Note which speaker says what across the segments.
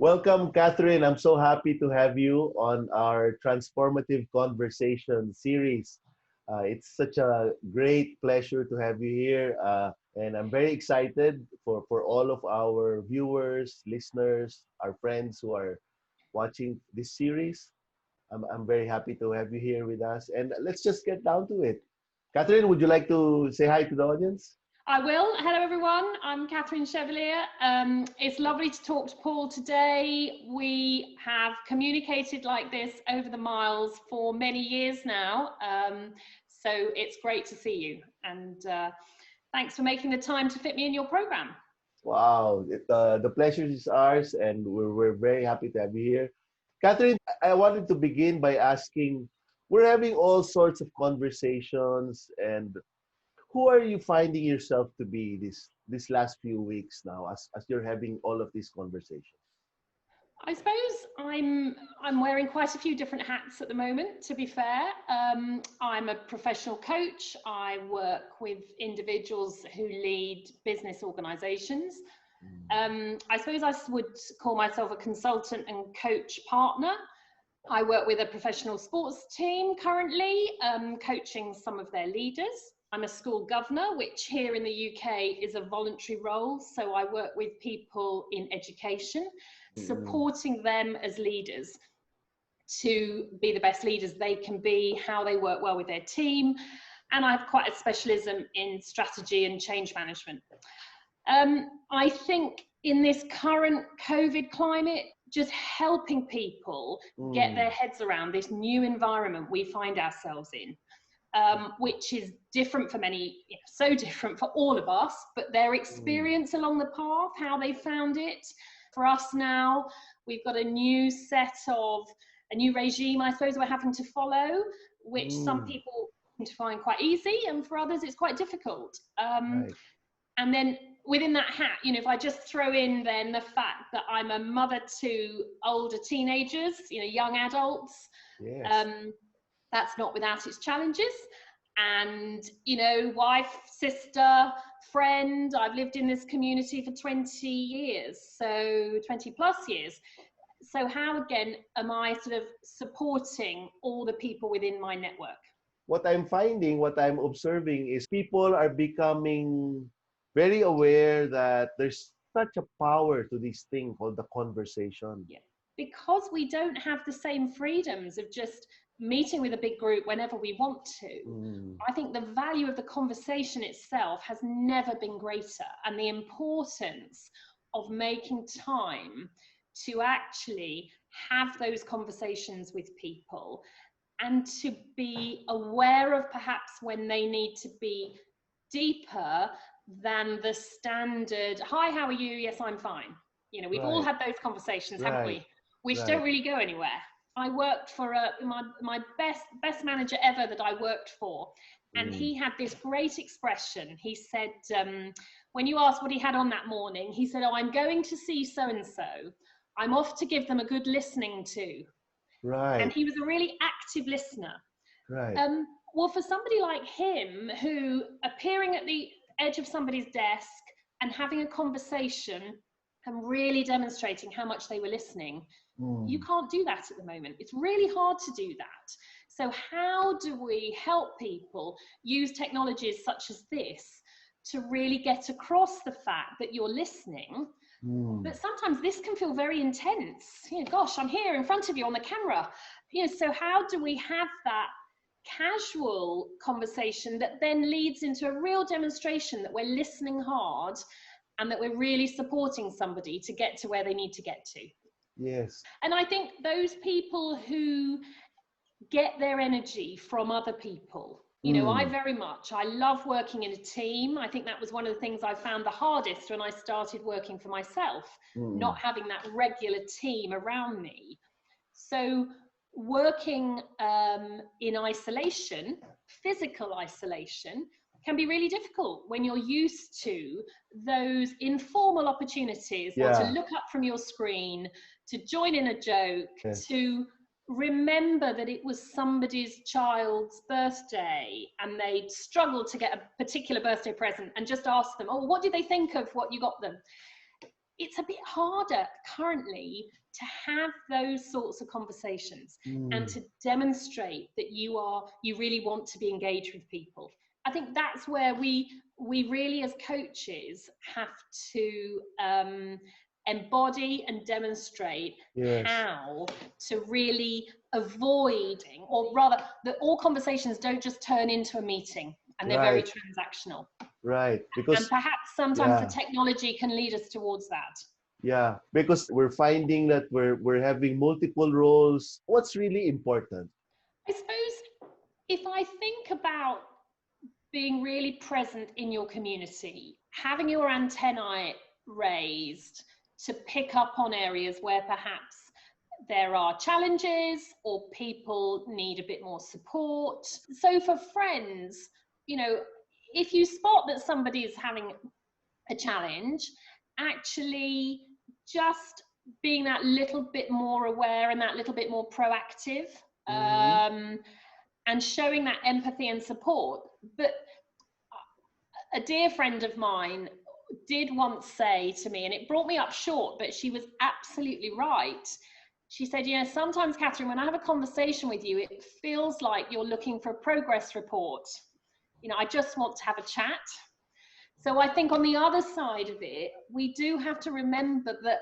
Speaker 1: Welcome, Catherine. I'm so happy to have you on our Transformative Conversation series. It's such a great pleasure to have you here, and I'm very excited for all of our viewers, listeners, our friends who are watching this series. I'm very happy to have you here with us, and let's just get down to it. Catherine, would you like to say hi to the audience?
Speaker 2: I will. Hello, everyone. I'm Catherine Chevallier. It's lovely to talk to Paul today. We have communicated like this over the miles for many years now. So it's great to see you. And thanks for making the time to fit me in your program.
Speaker 1: Wow, the pleasure is ours, and we're very happy to have you here. Catherine, I wanted to begin by asking, we're having all sorts of conversations, and who are you finding yourself to be this last few weeks now as you're having all of these conversations?
Speaker 2: I suppose I'm wearing quite a few different hats at the moment, to be fair. I'm a professional coach. I work with individuals who lead business organizations. I suppose I would call myself a consultant and coach partner. I work with a professional sports team currently, coaching some of their leaders. I'm a school governor, which here in the UK is a voluntary role. So I work with people in education, supporting them as leaders to be the best leaders they can be, how they work well with their team. And I have quite a specialism in strategy and change management. I think in this current COVID climate, just helping people get their heads around this new environment we find ourselves in, which is different for many, so different for all of us, but their experience along the path, how they found it. For us now, we've got a new regime, I suppose, we're having to follow, which some people seem to find quite easy, and for others it's quite difficult.
Speaker 1: Right.
Speaker 2: And then within that hat, if I just throw in then the fact that I'm a mother to older teenagers, young adults,
Speaker 1: Yes.
Speaker 2: that's not without its challenges. And, wife, sister, friend, I've lived in this community for 20 years, so 20 plus years. So how, again, am I sort of supporting all the people within my network?
Speaker 1: What I'm observing is people are becoming very aware that there's such a power to this thing called the conversation.
Speaker 2: Yeah. Because we don't have the same freedoms of just meeting with a big group whenever we want to. I think the value of the conversation itself has never been greater, and the importance of making time to actually have those conversations with people and to be aware of perhaps when they need to be deeper than the standard, hi, how are you? Yes, I'm fine. We've all had those conversations, haven't we? Which don't really go anywhere. I worked for my best manager ever that I worked for. And he had this great expression. He said, when you asked what he had on that morning, he said, I'm going to see so-and-so. I'm off to give them a good listening to.
Speaker 1: Right.
Speaker 2: And he was a really active listener.
Speaker 1: Right.
Speaker 2: Well, for somebody like him, who appearing at the edge of somebody's desk and having a conversation and really demonstrating how much they were listening, you can't do that at the moment. It's really hard to do that. So how do we help people use technologies such as this to really get across the fact that you're listening? But sometimes this can feel very intense. Gosh, I'm here in front of you on the camera. So how do we have that casual conversation that then leads into a real demonstration that we're listening hard and that we're really supporting somebody to get to where they need to get to?
Speaker 1: Yes.
Speaker 2: And I think those people who get their energy from other people, I love working in a team. I think that was one of the things I found the hardest when I started working for myself, not having that regular team around me. So working in isolation, physical isolation, can be really difficult when you're used to those informal opportunities, or to look up from your screen, to join in a joke, to remember that it was somebody's child's birthday and they'd struggled to get a particular birthday present, and just ask them, oh, what did they think of what you got them? it's a bit harder currently to have those sorts of conversations and to demonstrate that you really want to be engaged with people. I think that's where we really as coaches have to embody and demonstrate how to really avoiding, or rather that all conversations don't just turn into a meeting and they're very transactional.
Speaker 1: Right.
Speaker 2: And
Speaker 1: Because
Speaker 2: perhaps sometimes the technology can lead us towards that.
Speaker 1: yeah, because we're finding that we're having multiple roles. What's really important?
Speaker 2: I suppose if I think about being really present in your community, having your antennae raised to pick up on areas where perhaps there are challenges or people need a bit more support. So for friends, you know, if you spot that somebody is having a challenge, actually just being that little bit more aware and that little bit more proactive, and showing that empathy and support. But a dear friend of mine did once say to me, and it brought me up short, but she was absolutely right. She said, you know, sometimes, Catherine, when I have a conversation with you, it feels like you're looking for a progress report. You know, I just want to have a chat. So I think on the other side of it, we do have to remember that,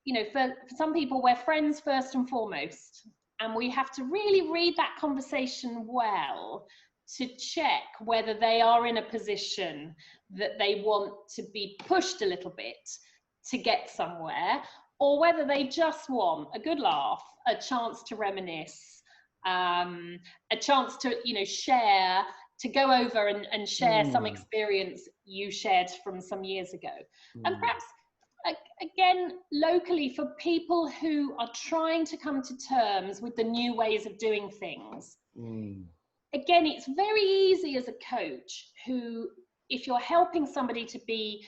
Speaker 2: you know, for some people, we're friends first and foremost. And we have to really read that conversation well to check whether they are in a position that they want to be pushed a little bit to get somewhere, or whether they just want a good laugh, a chance to reminisce, a chance to, you know, share, to go over and share some experience you shared from some years ago. And perhaps, again, locally, for people who are trying to come to terms with the new ways of doing things, again, it's very easy as a coach who, if you're helping somebody to be,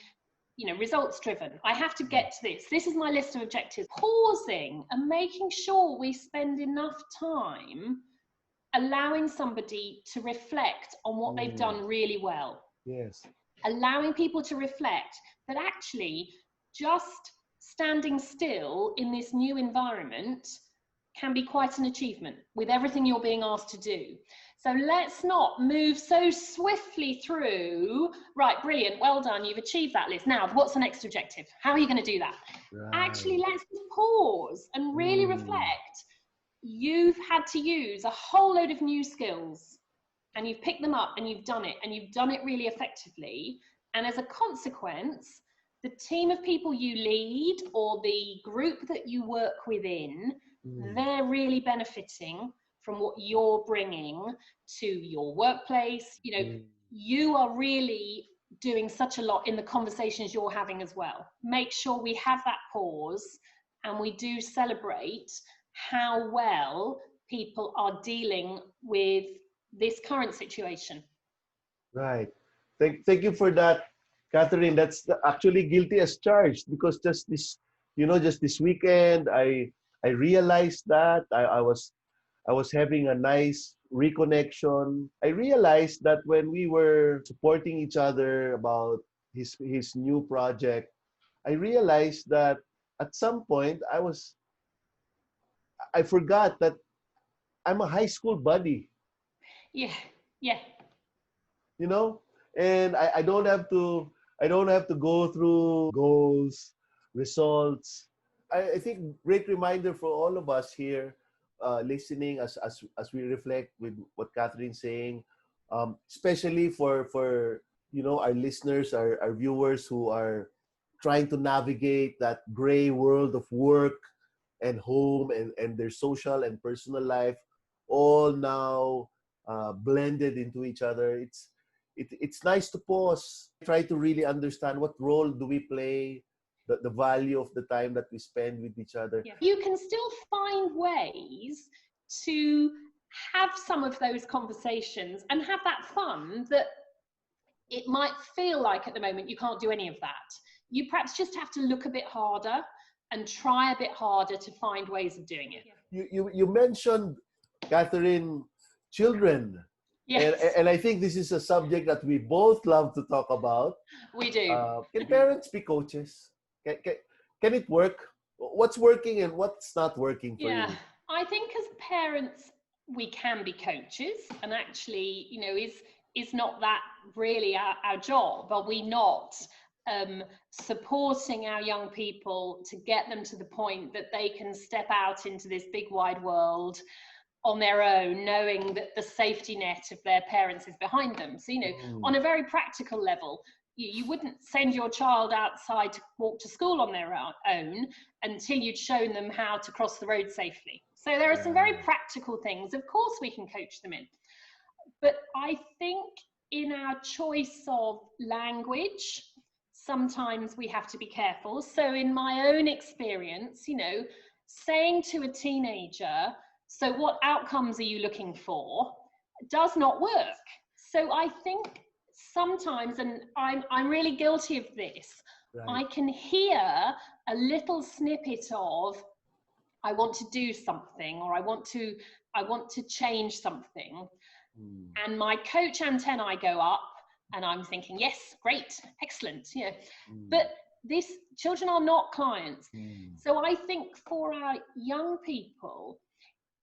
Speaker 2: you know, results driven, I have to get to this is my list of objectives, pausing and making sure we spend enough time allowing somebody to reflect on what they've done really well.
Speaker 1: Yes.
Speaker 2: Allowing people to reflect that actually just standing still in this new environment can be quite an achievement with everything you're being asked to do. So let's not move so swiftly through, right, brilliant, well done, you've achieved that list. Now, what's the next objective? How are you going to do that?
Speaker 1: Right.
Speaker 2: Actually, let's pause and really reflect. You've had to use a whole load of new skills and you've picked them up and you've done it really effectively. And as a consequence, the team of people you lead or the group that you work within, they're really benefiting from what you're bringing to your workplace. You know, you are really doing such a lot in the conversations you're having as well. Make sure we have that pause and we do celebrate how well people are dealing with this current situation.
Speaker 1: Right. Thank you for that, Catherine. That's actually guilty as charged, because just this weekend, I realized that I was having a nice reconnection. I realized that when we were supporting each other about his new project, I realized that at some point I forgot that I'm a high school buddy.
Speaker 2: Yeah.
Speaker 1: You know, and I don't have to go through goals, results. I think great reminder for all of us here listening as we reflect with what Catherine's saying, especially for you know, our listeners, our viewers who are trying to navigate that gray world of work and home and their social and personal life all now blended into each other. It's nice to pause, try to really understand what role do we play, the value of the time that we spend with each other.
Speaker 2: Yeah. You can still find ways to have some of those conversations and have that fun that it might feel like at the moment you can't do any of that. You perhaps just have to look a bit harder and try a bit harder to find ways of doing it.
Speaker 1: You mentioned, Catherine, children.
Speaker 2: Yes.
Speaker 1: And I think this is a subject that we both love to talk about.
Speaker 2: We do.
Speaker 1: Can parents be coaches? Can it work? What's working and what's not working for
Speaker 2: Yeah,
Speaker 1: you?
Speaker 2: I think as parents, we can be coaches, and actually, is not that really our job? Are we not supporting our young people to get them to the point that they can step out into this big wide world on their own, knowing that the safety net of their parents is behind them? So, on a very practical level, you wouldn't send your child outside to walk to school on their own until you'd shown them how to cross the road safely. So there are some very
Speaker 1: Right.
Speaker 2: practical things, of course, we can coach them in. But I think in our choice of language, sometimes we have to be careful. So in my own experience, saying to a teenager, so what outcomes are you looking for, does not work. So I think sometimes, and I'm really guilty of this,
Speaker 1: Right.
Speaker 2: I can hear a little snippet of, I want to do something, or I want to change something,
Speaker 1: Mm.
Speaker 2: and my coach antennae go up, and I'm thinking, yes, great, excellent,
Speaker 1: Mm.
Speaker 2: but this children are not clients.
Speaker 1: Mm.
Speaker 2: So I think for our young people,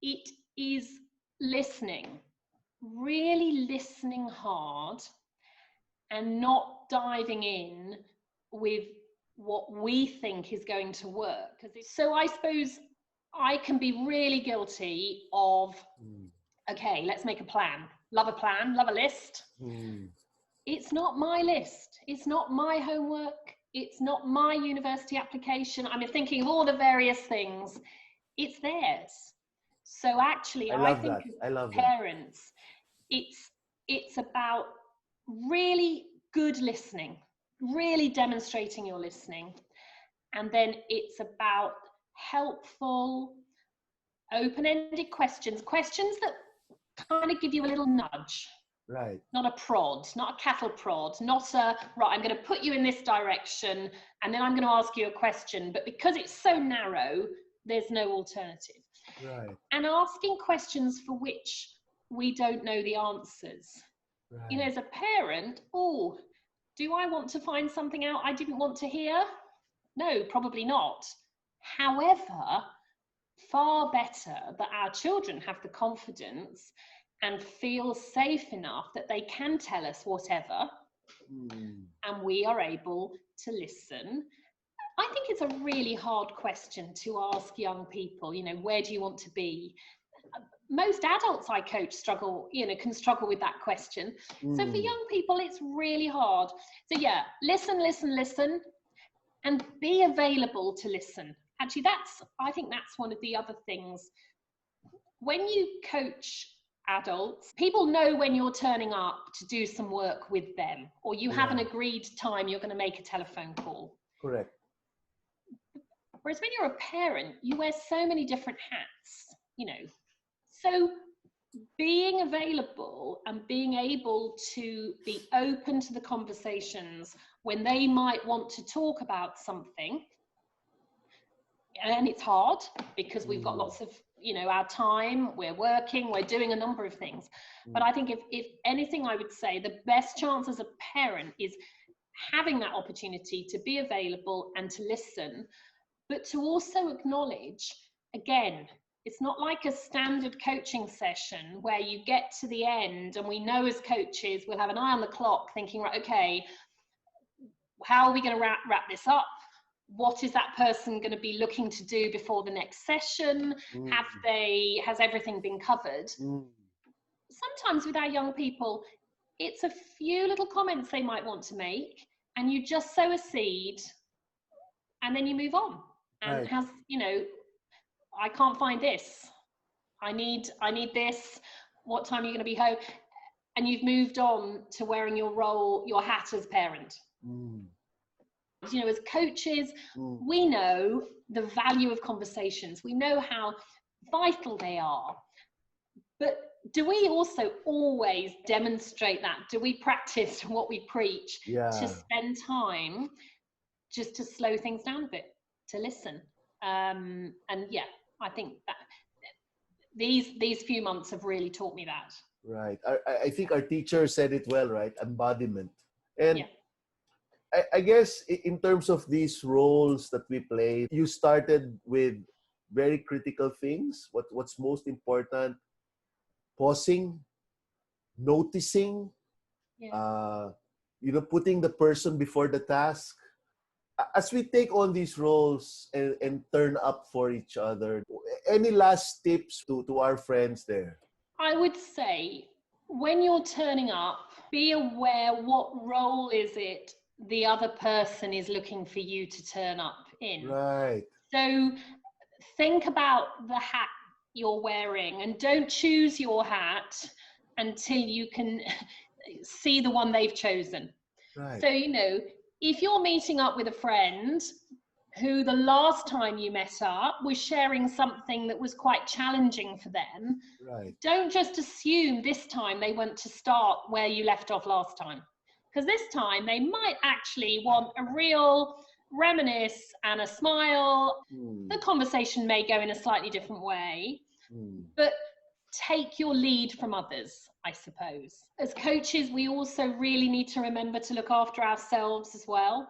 Speaker 2: it is listening, really listening hard, and not diving in with what we think is going to work. So I suppose I can be really guilty of,
Speaker 1: Mm.
Speaker 2: okay, let's make a plan. Love a plan, love a list.
Speaker 1: Mm.
Speaker 2: It's not my list. It's not my homework. It's not my university application. I'm thinking of all the various things. It's theirs. So actually,
Speaker 1: I
Speaker 2: I
Speaker 1: love
Speaker 2: think
Speaker 1: that.
Speaker 2: as
Speaker 1: I love that.
Speaker 2: parents, it's about really good listening, really demonstrating your listening. And then it's about helpful, open-ended questions that kind of give you a little nudge,
Speaker 1: Right.
Speaker 2: not a prod, not a cattle prod, not a, right, I'm going to put you in this direction and then I'm going to ask you a question. But because it's so narrow, there's no alternative.
Speaker 1: Right.
Speaker 2: And asking questions for which we don't know the answers.
Speaker 1: Right.
Speaker 2: As a parent, oh, do I want to find something out I didn't want to hear? No, probably not. However, far better that our children have the confidence and feel safe enough that they can tell us whatever,
Speaker 1: Mm.
Speaker 2: and we are able to listen. I think it's a really hard question to ask young people, where do you want to be? Most adults I coach can struggle with that question. So for
Speaker 1: Mm.
Speaker 2: young people, it's really hard. So yeah, listen, and be available to listen. Actually, I think that's one of the other things. When you coach adults, people know when you're turning up to do some work with them, or you have an
Speaker 1: Yeah.
Speaker 2: agreed time you're going to make a telephone call.
Speaker 1: Correct.
Speaker 2: Whereas when you're a parent, you wear so many different hats, So being available and being able to be open to the conversations when they might want to talk about something, and it's hard because we've got
Speaker 1: Mm.
Speaker 2: lots of our time, we're working, we're doing a number of things, but
Speaker 1: Mm.
Speaker 2: I think if anything, I would say the best chance as a parent is having that opportunity to be available and to listen, but to also acknowledge, again, it's not like a standard coaching session where you get to the end and we know as coaches we'll have an eye on the clock thinking, right, okay, how are we going to wrap this up? What is that person going to be looking to do before the next session?
Speaker 1: Mm.
Speaker 2: Has everything been covered?
Speaker 1: Mm.
Speaker 2: Sometimes with our young people, it's a few little comments they might want to make, and you just sow a seed and then you move on. And
Speaker 1: Right.
Speaker 2: I can't find this. I need this. What time are you going to be home? And you've moved on to wearing your hat as parent.
Speaker 1: Mm.
Speaker 2: As coaches,
Speaker 1: Mm.
Speaker 2: we know the value of conversations. We know how vital they are. But do we also always demonstrate that? Do we practice what we preach to
Speaker 1: Yeah.
Speaker 2: spend time just to slow things down a bit, to listen? And yeah, I think that these few months have really taught me that.
Speaker 1: Right. I think our teacher said it well, right? Embodiment. And
Speaker 2: Yeah.
Speaker 1: I guess in terms of these roles that we play, you started with very critical things. What's most important? Pausing, noticing,
Speaker 2: Yeah.
Speaker 1: uh, putting the person before the task. As we take on these roles and turn up for each other, any last tips to our friends there?
Speaker 2: I would say when you're turning up, be aware what role is it the other person is looking for you to turn up in.
Speaker 1: Right.
Speaker 2: So think about the hat you're wearing and don't choose your hat until you can see the one they've chosen.
Speaker 1: Right.
Speaker 2: So, if you're meeting up with a friend who the last time you met up was sharing something that was quite challenging for them,
Speaker 1: Right.
Speaker 2: don't just assume this time they want to start where you left off last time. Because this time they might actually want a real reminisce and a smile. The conversation may go in a slightly different way, but take your lead from others, I suppose. As coaches, we also really need to remember to look after ourselves as well.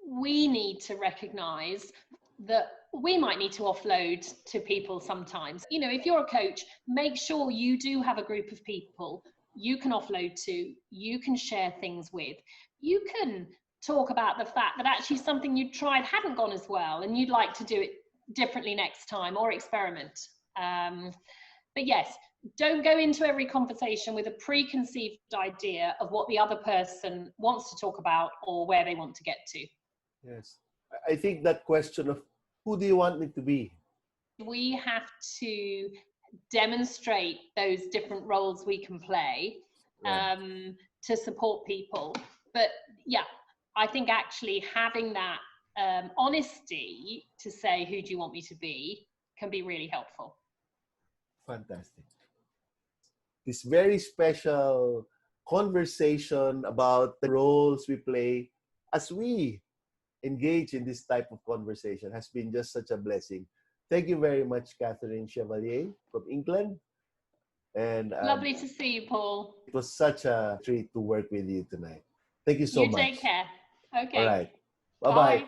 Speaker 2: We need to recognize that we might need to offload to people sometimes. If you're a coach, make sure you do have a group of people you can offload to, you can share things with. You can talk about the fact that actually something you tried hadn't gone as well and you'd like to do it differently next time or experiment. But yes, don't go into every conversation with a preconceived idea of what the other person wants to talk about or where they want to get to.
Speaker 1: Yes. I think that question of who do you want me to be?
Speaker 2: We have to demonstrate those different roles we can play to support people. But yeah, I think actually having that honesty to say, who do you want me to be, can be really helpful.
Speaker 1: Fantastic. This very special conversation about the roles we play as we engage in this type of conversation has been just such a blessing. Thank you very much, Catherine Chevallier from England. And
Speaker 2: Lovely to see you, Paul.
Speaker 1: it was such a treat to work with you tonight. Thank you so
Speaker 2: You
Speaker 1: much.
Speaker 2: take care. Okay.
Speaker 1: All right. Bye-bye.
Speaker 2: Bye.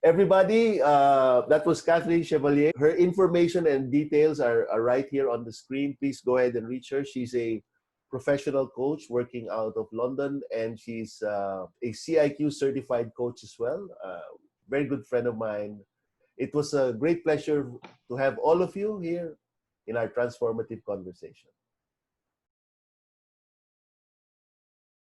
Speaker 1: Everybody, that was Catherine Chevallier. Her information and details are right here on the screen. Please go ahead and reach her. She's a professional coach working out of London, and she's a CIQ certified coach as well. Very good friend of mine. It was a great pleasure to have all of you here in our transformative conversation.